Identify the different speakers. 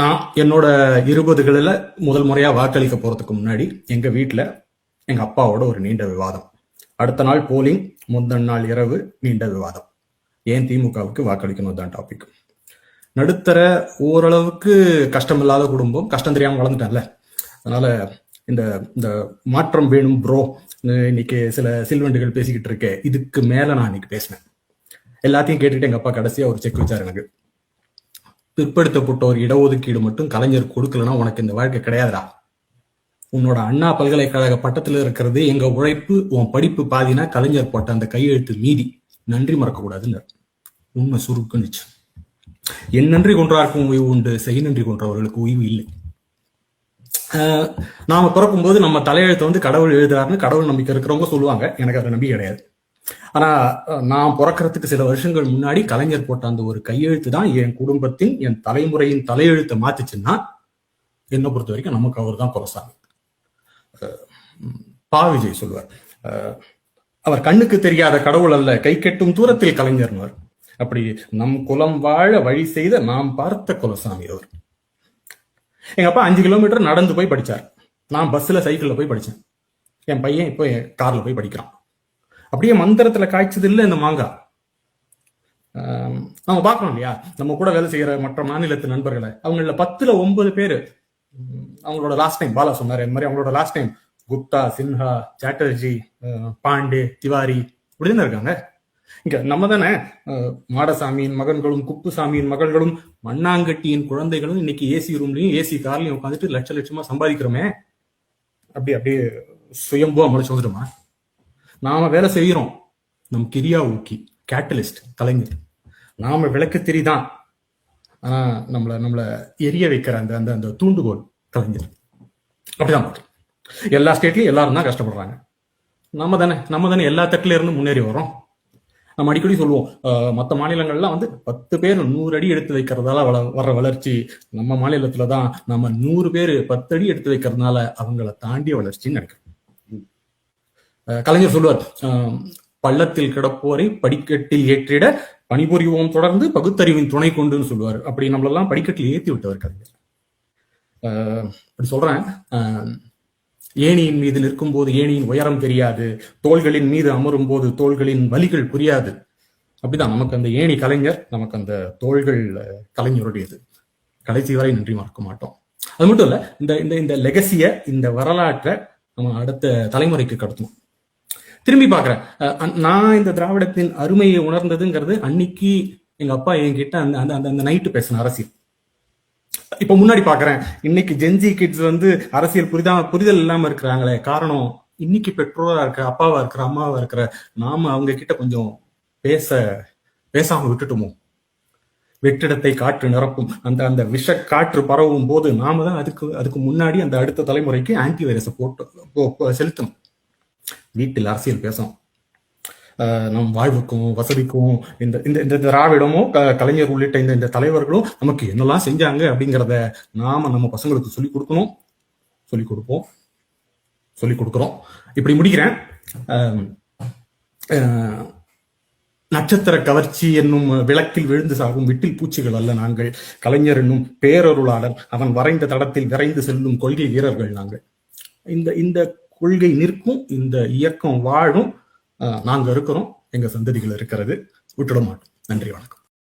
Speaker 1: நான் என்னோட 20களில் முதல் முறையா வாக்களிக்க போறதுக்கு முன்னாடி எங்க வீட்டில் எங்க அப்பாவோட ஒரு நீண்ட விவாதம். அடுத்த நாள் போலிங், முந்தின நாள் இரவு நீண்ட விவாதம். ஏன் திமுகவுக்கு வாக்களிக்கணும் தான் டாபிக். நடுத்தர ஓரளவுக்கு கஷ்டமில்லாத குடும்பம், கஷ்டம் தெரியாம வளர்ந்துட்டேன்ல, அதனால இந்த இந்த மாற்றம் வேணும் ப்ரோ, இன்னைக்கு சில சில்வண்டுகள் பேசிக்கிட்டு இருக்கேன், இதுக்கு மேல நான் இன்னைக்கு பேசினேன். எல்லாத்தையும் கேட்டுட்டு எங்க அப்பா கடைசியா ஒரு செக் வச்சாரு எனக்கு. பிற்படுத்தப்பட்ட ஒரு இடஒதுக்கீடு மட்டும் கலைஞர் கொடுக்கலன்னா உனக்கு இந்த வாழ்க்கை கிடையாதுடா. உன்னோட அண்ணா பல்கலைக்கழக பட்டத்துல இருக்கிறது எங்க உழைப்பு, உன் படிப்பு பாதினா கலைஞர் போட்ட அந்த கையெழுத்து மீதி. நன்றி மறக்க கூடாதுன்னு உண்மை சுருக்குன்னுச்சு. என் நன்றி கொன்றாருக்கும் ஓய்வு உண்டு, செய் நன்றி கொன்றவர்களுக்கு ஓய்வு இல்லை. நாம பிறக்கும் போது நம்ம தலையெழுத்தை வந்து கடவுள் எழுதுறாருன்னு கடவுள் நம்பிக்கை இருக்கிறவங்க சொல்லுவாங்க. எனக்கு அதை நம்பிக்கை கிடையாது. ஆனா நான் பிறக்கிறதுக்கு சில வருஷங்கள் முன்னாடி கலைஞர் போட்ட அந்த ஒரு கையெழுத்து தான் என் குடும்பத்தின், என் தலைமுறையின் தலையெழுத்தை மாத்துச்சுன்னா என்னை பொறுத்த வரைக்கும் நமக்கு அவர் தான் குலசாமி. பா விஜய் சொல்லுவார், அவர் கண்ணுக்கு தெரியாத கடவுள் அல்ல, கை கெட்டும் தூரத்தில் கலைஞர்னவர். அப்படி நம் குலம் வாழ வழி செய்த நாம் பார்த்த குலசாமி அவர். எங்க அப்பா 5 கிலோமீட்டர் நடந்து போய் படிச்சார். நான் பஸ்ல சைக்கிள்ல போய் படிச்சேன். என் பையன் இப்போ கார்ல போய் படிக்கிறான். அப்படியே மந்திரத்துல காய்ச்சது இல்லை இந்த மாங்காய். நம்ம பார்க்கணும் இல்லையா, நம்ம கூட வேலை செய்யற மற்ற மாநிலத்து நண்பர்களை, அவங்கள 10ல் 9 பேரு அவங்களோட லாஸ்ட் டைம், பாலா சொன்னாரு இந்த மாதிரி, அவங்களோட லாஸ்ட் டைம் குப்தா, சின்ஹா, சாட்டர்ஜி, பாண்டே, திவாரி இப்படிதான் இருக்காங்க. இங்க நம்ம தானே மாடசாமியின் மகன்களும் குப்புசாமியின் மகள்களும் மண்ணாங்கட்டியின் குழந்தைகளும் இன்னைக்கு ஏசி ரூம்லயும் ஏசி கார்லயும் உட்காந்துட்டு லட்சமா சம்பாதிக்கிறோமே. அப்படியே சுயம்புவா முளைச்சு வந்துடுமா? நாம வேலை செய்யறோம், நம் கிரியா ஊக்கி கேட்டலிஸ்ட் கலைஞர். நாம விளக்கு தெரிதான், ஆனா நம்மள எரிய வைக்கிற அந்த அந்த அந்த தூண்டுகோல் கலைஞர். அப்படிதான் எல்லா ஸ்டேட்லயும் எல்லாரும் தான் கஷ்டப்படுறாங்க. நம்ம தானே எல்லா தட்டுல இருந்து முன்னேறி வரோம். நம்ம அடிக்கடி சொல்லுவோம், மற்ற மாநிலங்கள்லாம் வந்து 10 பேர் 100 அடி எடுத்து வைக்கிறதால வர்ற வளர்ச்சி, நம்ம மாநிலத்துலதான் நம்ம 100 பேர் 10 அடி எடுத்து வைக்கிறதுனால அவங்கள தாண்டிய வளர்ச்சின்னு நினைக்கிறோம். கலைஞர் சொல்லுவார், பள்ளத்தில் கிடப்போரை படிக்கட்டில் ஏற்றிட பணிபுரிவோம் தொடர்ந்து பகுத்தறிவின் துணை கொண்டுன்னு சொல்லுவார். அப்படி நம்மளெல்லாம் படிக்கட்டில் ஏற்றி விட்டவர் கலைஞர். அப்படி சொல்றேன், ஏணியின் மீது நிற்கும் போது ஏணியின் உயரம் தெரியாது, தோள்களின் மீது அமரும் போது தோள்களின் வலிகள் புரியாது. அப்படிதான் நமக்கு அந்த ஏணி கலைஞர், நமக்கு அந்த தோள்கள் கலைஞருடையது. கடைசி வரை நன்றி மறக்க மாட்டோம். அது மட்டும் இல்ல, இந்த இந்த லெகசிய, இந்த வரலாற்றை நம்ம அடுத்த தலைமுறைக்கு கடத்தணும். திரும்பி பாக்குறேன், நான் இந்த திராவிடத்தின் அருமையை உணர்ந்ததுங்கிறது அன்னைக்கு எங்க அப்பா என்கிட்ட அந்த அந்த அந்த நைட்டு பேசின அரசியல். இப்ப முன்னாடி பாக்குறேன், இன்னைக்கு ஜென்ஜி கிட்ஸ் வந்து அரசியல் புரிதல் இல்லாம இருக்கிறாங்களே. காரணம், இன்னைக்கு பெற்றோரா இருக்கிற, அப்பாவா இருக்கிற, அம்மாவா இருக்கிற நாம அவங்க கிட்ட கொஞ்சம் பேசாம விட்டுட்டுமோ? வெற்றிடத்தை காற்று நிரப்பும், அந்த அந்த விஷ காற்று பரவும் போது நாம தான் அதுக்கு முன்னாடி அந்த அடுத்த தலைமுறைக்கு ஆன்டி வைரஸை போட்டு செலுத்தணும். வீட்டில் அரசியல் பேசணும். நம் வாழ்வுக்கும் வசதிக்கும் இந்த இந்த திராவிடமும் கலைஞர் உள்ளிட்ட இந்த தலைவர்களும் நமக்கு என்னெல்லாம் செஞ்சாங்க அப்படிங்கிறத நாம நம்ம பசங்களுக்கு சொல்லிக் கொடுக்கணும், சொல்லிக் கொடுக்குறோம். இப்படி முடிக்கிறேன். நட்சத்திர கவர்ச்சி என்னும் விளக்கில் விழுந்து சாகும் விட்டில் பூச்சிகள் அல்ல நாங்கள். கலைஞர் என்னும் பேரருளாளர், அவன் வரைந்த தடத்தில் விரைந்து செல்லும் கொள்கை வீரர்கள் நாங்கள். இந்த கொள்கை நிற்கும், இந்த இயக்கம் வாழும், நாங்க இருக்கிறோம், எங்க சந்ததிகள் இருக்கிறது, விட்டுட மாட்டோம். நன்றி, வணக்கம்.